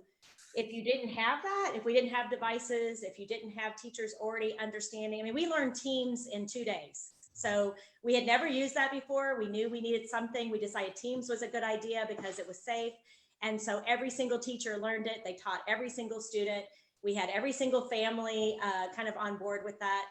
if you didn't have that, if we didn't have devices, if you didn't have teachers already understanding, I mean, we learned Teams in 2 days. So we had never used that before. We knew we needed something. We decided Teams was a good idea because it was safe. And so every single teacher learned it. They taught every single student. We had every single family kind of on board with that.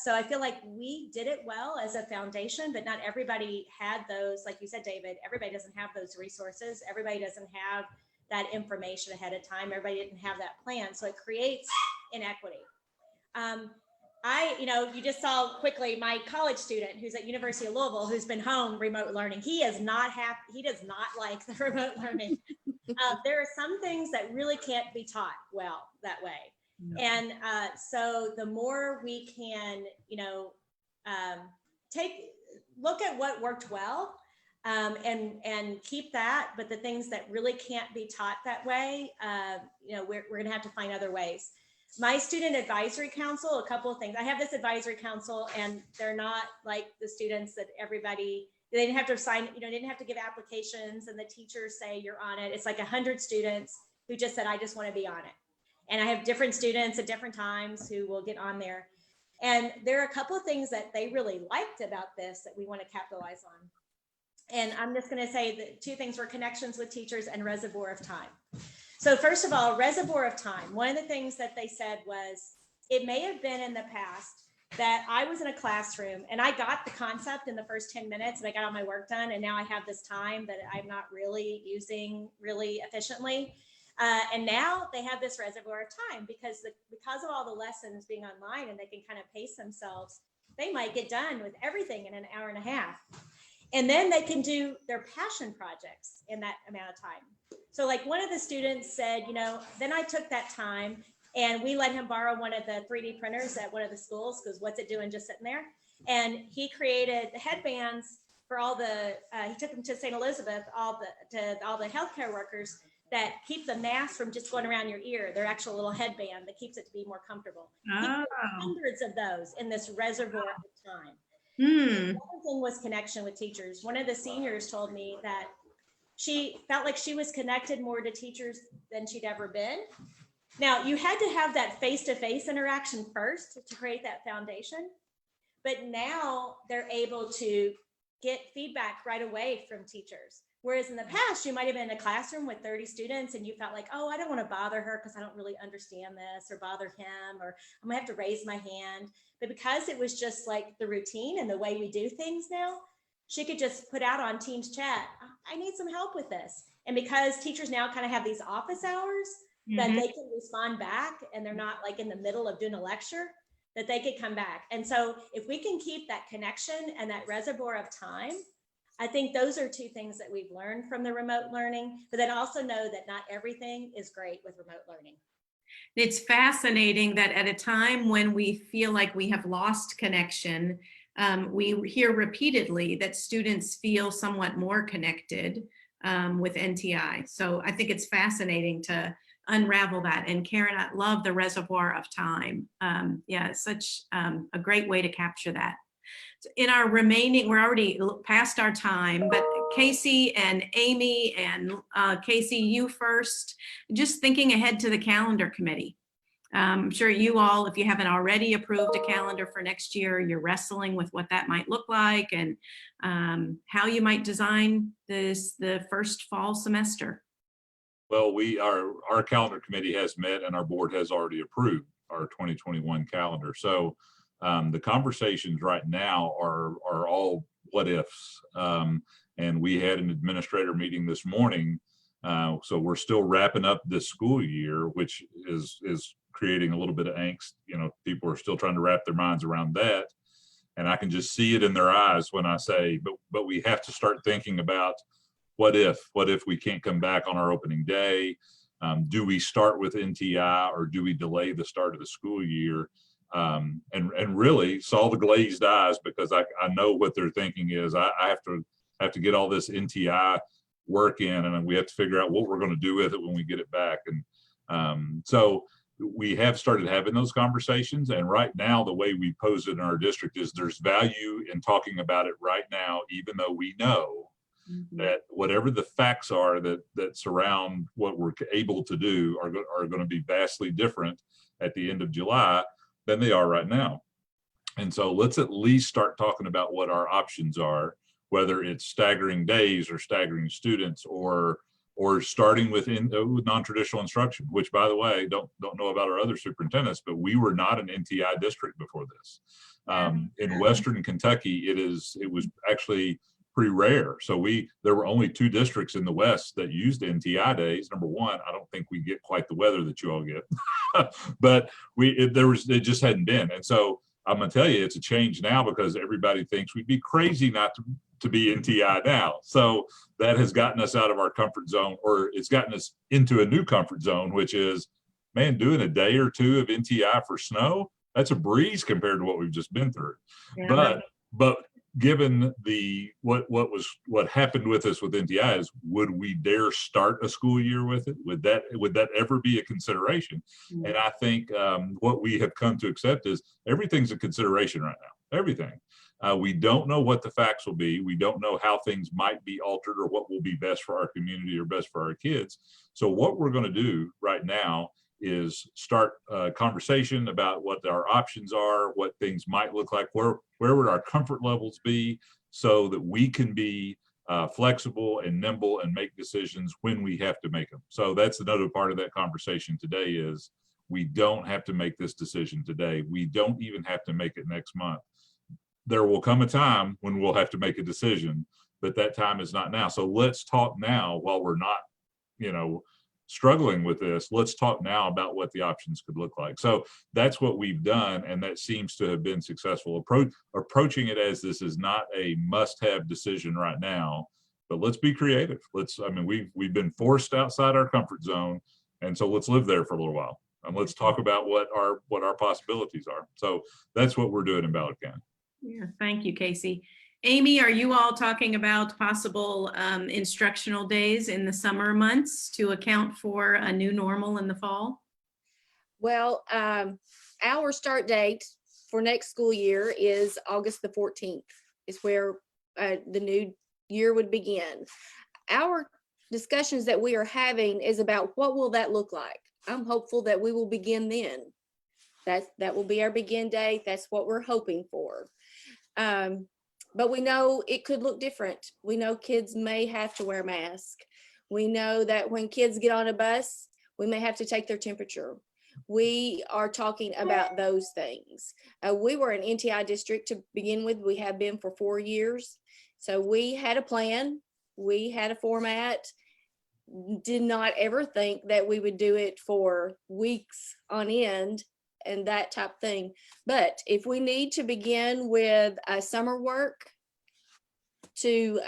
So I feel like we did it well as a foundation, but not everybody had those, like you said, David, everybody doesn't have those resources. Everybody doesn't have that information ahead of time. Everybody didn't have that plan. So it creates inequity. You just saw quickly my college student who's at University of Louisville, who's been home remote learning. He is not happy. He does not like the remote learning. There are some things that really can't be taught well that way. No. And so the more we can, look at what worked well and keep that, but the things that really can't be taught that way, we're going to have to find other ways. My student advisory council, a couple of things. I have this advisory council, and they're not like the students that everybody They didn't have to sign, didn't have to give applications and the teachers say you're on it. It's like 100 students who just said, I just want to be on it. And I have different students at different times who will get on there. And there are a couple of things that they really liked about this that we want to capitalize on. And I'm just going to say that 2 things were connections with teachers and reservoir of time. So first of all, reservoir of time. One of the things that they said was, it may have been in the past that I was in a classroom and I got the concept in the first 10 minutes and I got all my work done. And now I have this time that I'm not really using really efficiently. And now they have this reservoir of time because of all the lessons being online and they can kind of pace themselves, they might get done with everything in an hour and a half. And then they can do their passion projects in that amount of time. So like one of the students said, then I took that time and we let him borrow one of the 3D printers at one of the schools because what's it doing just sitting there? And he created the headbands for all the, he took them to St. Elizabeth, to all the healthcare workers that keep the mask from just going around your ear. They're actual little headband that keeps it to be more comfortable. Hundreds of those in this reservoir of time. The other thing was connection with teachers. One of the seniors told me that she felt like she was connected more to teachers than she'd ever been. Now, you had to have that face-to-face interaction first to create that foundation, but now they're able to get feedback right away from teachers. Whereas in the past, you might have been in a classroom with 30 students and you felt like, oh, I don't want to bother her because I don't really understand this, or bother him, or I'm gonna have to raise my hand. But because it was just like the routine and the way we do things now, she could just put out on Teams chat, I need some help with this. And because teachers now kind of have these office hours that they can respond back and they're not like in the middle of doing a lecture, that they could come back. And so if we can keep that connection and that reservoir of time, I think those are 2 things that we've learned from the remote learning, but then also know that not everything is great with remote learning. It's fascinating that at a time when we feel like we have lost connection, we hear repeatedly that students feel somewhat more connected with NTI. So I think it's fascinating to unravel that. And Karen, I love the reservoir of time. Yeah, it's such a great way to capture that. In our remaining, we're already past our time, but Casey and Amy and Casey, you first, just thinking ahead to the calendar committee. I'm sure you all, if you haven't already approved a calendar for next year, you're wrestling with what that might look like and how you might design the first fall semester. Well, our calendar committee has met and our board has already approved our 2021 calendar. So the conversations right now are all what ifs. And we had an administrator meeting this morning. So we're still wrapping up this school year, which is creating a little bit of angst. People are still trying to wrap their minds around that. And I can just see it in their eyes when I say, but we have to start thinking about what if we can't come back on our opening day? Do we start with NTI or do we delay the start of the school year? And really saw the glazed eyes because I know what they're thinking is I have to get all this NTI work in and we have to figure out what we're going to do with it when we get it back. And so we have started having those conversations. And right now, the way we pose it in our district is there's value in talking about it right now, even though we know that whatever the facts are that surround what we're able to do are going to be vastly different at the end of July than they are right now. And so let's at least start talking about what our options are, whether it's staggering days or staggering students or starting with non-traditional instruction, which, by the way, don't know about our other superintendents, but we were not an NTI district before this. In Western Kentucky, it was actually pretty rare. So there were only 2 districts in the West that used NTI days. Number one, I don't think we get quite the weather that you all get, but it just hadn't been. And so I'm gonna tell you, it's a change now because everybody thinks we'd be crazy not to be NTI now. So that has gotten us out of our comfort zone, or it's gotten us into a new comfort zone, which is, man, doing a day or 2 of NTI for snow, that's a breeze compared to what we've just been through. Yeah. But given what happened with us with NTI is, would we dare start a school year with it? Would that ever be a consideration? Mm-hmm. And I think what we have come to accept is everything's a consideration right now, everything. We don't know what the facts will be. We don't know how things might be altered or what will be best for our community or best for our kids. So what we're going to do right now is start a conversation about what our options are, what things might look like, where would our comfort levels be, so that we can be flexible and nimble and make decisions when we have to make them. So that's another part of that conversation today is we don't have to make this decision today. We don't even have to make it next month. There will come a time when we'll have to make a decision, but that time is not now. So let's talk now while we're not, struggling with this. Let's talk now about what the options could look like. So that's what we've done, and that seems to have been successful. Approaching it as this is not a must-have decision right now, but let's be creative. We've been forced outside our comfort zone, and so let's live there for a little while, and let's talk about what our possibilities are. So that's what we're doing in Ballard County. Yeah, thank you, Casey. Amy, are you all talking about possible instructional days in the summer months to account for a new normal in the fall? Well, our start date for next school year is August the 14th, is where the new year would begin. Our discussions that we are having is about what will that look like. I'm hopeful that we will begin then. That will be our begin date. That's what we're hoping for. But we know it could look different. We know kids may have to wear a mask. We know that when kids get on a bus, we may have to take their temperature. We are talking about those things. We were an NTI district to begin with. We have been for 4 years. So we had a plan. We had a format. Did not ever think that we would do it for weeks on end and that type of thing. But if we need to begin with summer work to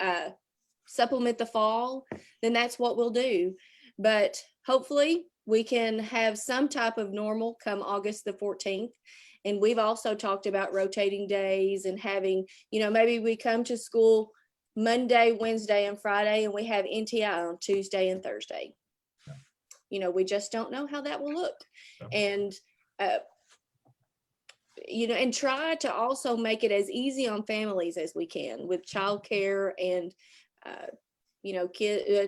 supplement the fall, then that's what we'll do. But hopefully we can have some type of normal come August the 14th. And we've also talked about rotating days and having, maybe we come to school Monday, Wednesday, and Friday, and we have NTI on Tuesday and Thursday. We just don't know how that will look. And and try to also make it as easy on families as we can with childcare and,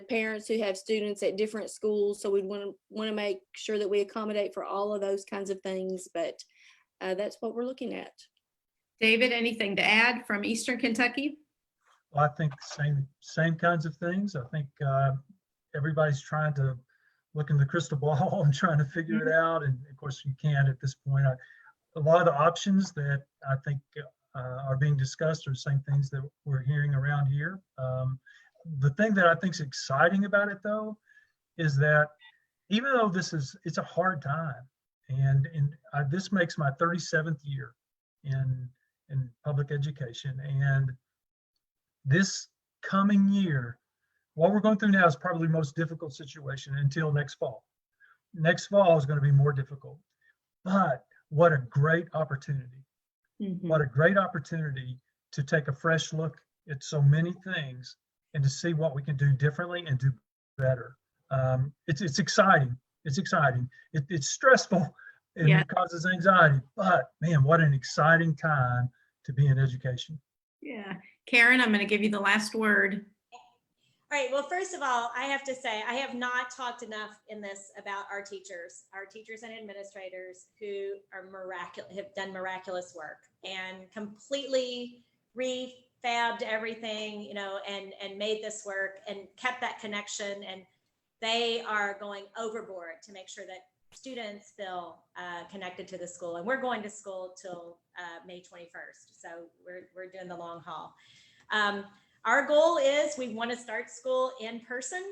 parents who have students at different schools. So we want to make sure that we accommodate for all of those kinds of things. But that's what we're looking at. David, anything to add from Eastern Kentucky? Well, I think same kinds of things. I think everybody's trying to look in the crystal ball and trying to figure it out. And of course, you can't at this point. A lot of the options that I think are being discussed are the same things that we're hearing around here. The thing that I think is exciting about it, though, is that even though it's a hard time, and this makes my 37th year in public education, and this coming year, what we're going through now is probably the most difficult situation until next fall. Next fall is going to be more difficult, but what a great opportunity. Mm-hmm. What a great opportunity to take a fresh look at so many things and to see what we can do differently and do better. It's exciting. It's exciting. It's stressful and It causes anxiety, but man, what an exciting time to be in education. Yeah. Karen, I'm going to give you the last word. All right. Well, first of all, I have to say, I have not talked enough in this about our teachers and administrators who are have done miraculous work and completely refabbed everything, and made this work and kept that connection. And they are going overboard to make sure that students feel connected to the school. And we're going to school till May 21st. So we're doing the long haul. Our goal is we want to start school in person.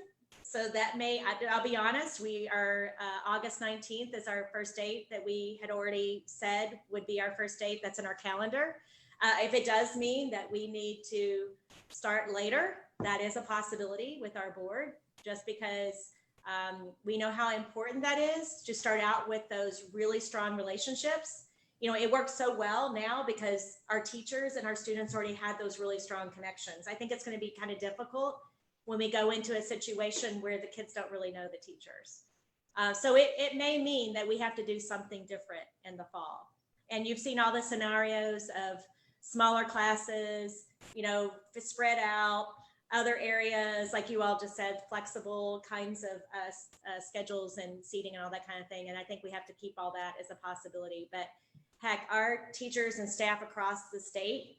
So that I'll be honest, we are August 19th is our first date that we had already said would be our first date. That's in our calendar. If it does mean that we need to start later, that is a possibility with our board, just because we know how important that is to start out with those really strong relationships. It works so well now because our teachers and our students already had those really strong connections. I think it's going to be kind of difficult when we go into a situation where the kids don't really know the teachers. So it may mean that we have to do something different in the fall. And you've seen all the scenarios of smaller classes, you know, spread out. Other areas, like you all just said, flexible kinds of schedules and seating and all that kind of thing. And I think we have to keep all that as a possibility. But heck, our teachers and staff across the state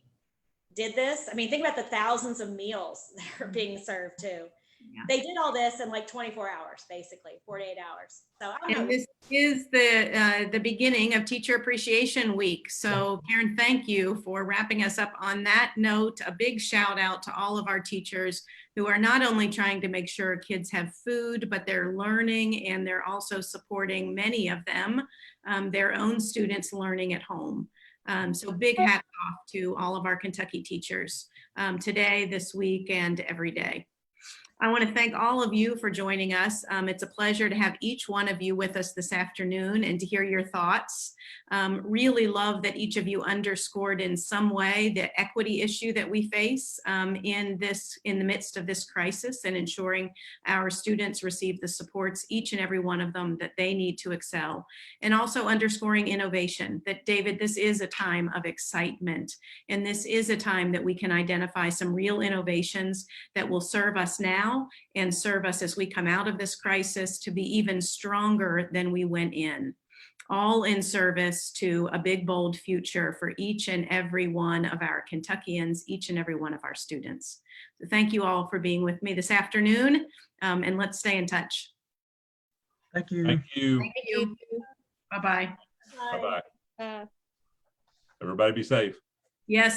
did this. I mean, think about the thousands of meals that are being served too. Yeah. They did all this in like 24 hours, basically 48 hours. So I don't know. And this is the beginning of Teacher Appreciation Week. So Karen, thank you for wrapping us up on that note. A big shout out to all of our teachers who are not only trying to make sure kids have food, but they're learning, and they're also supporting, many of them, their own students learning at home. So big hats off to all of our Kentucky teachers today, this week, and every day. I want to thank all of you for joining us. It's a pleasure to have each one of you with us this afternoon and to hear your thoughts. Really love that each of you underscored in some way the equity issue that we face in the midst of this crisis, and ensuring our students receive the supports, each and every one of them, that they need to excel. And also underscoring innovation, that David, this is a time of excitement, and this is a time that we can identify some real innovations that will serve us now and serve us as we come out of this crisis to be even stronger than we went in, all in service to a big, bold future for each and every one of our Kentuckians, each and every one of our students. So thank you all for being with me this afternoon, and let's stay in touch. Thank you. Thank you. Thank you. Bye-bye. Bye-bye. Uh, Everybody be safe. Yes.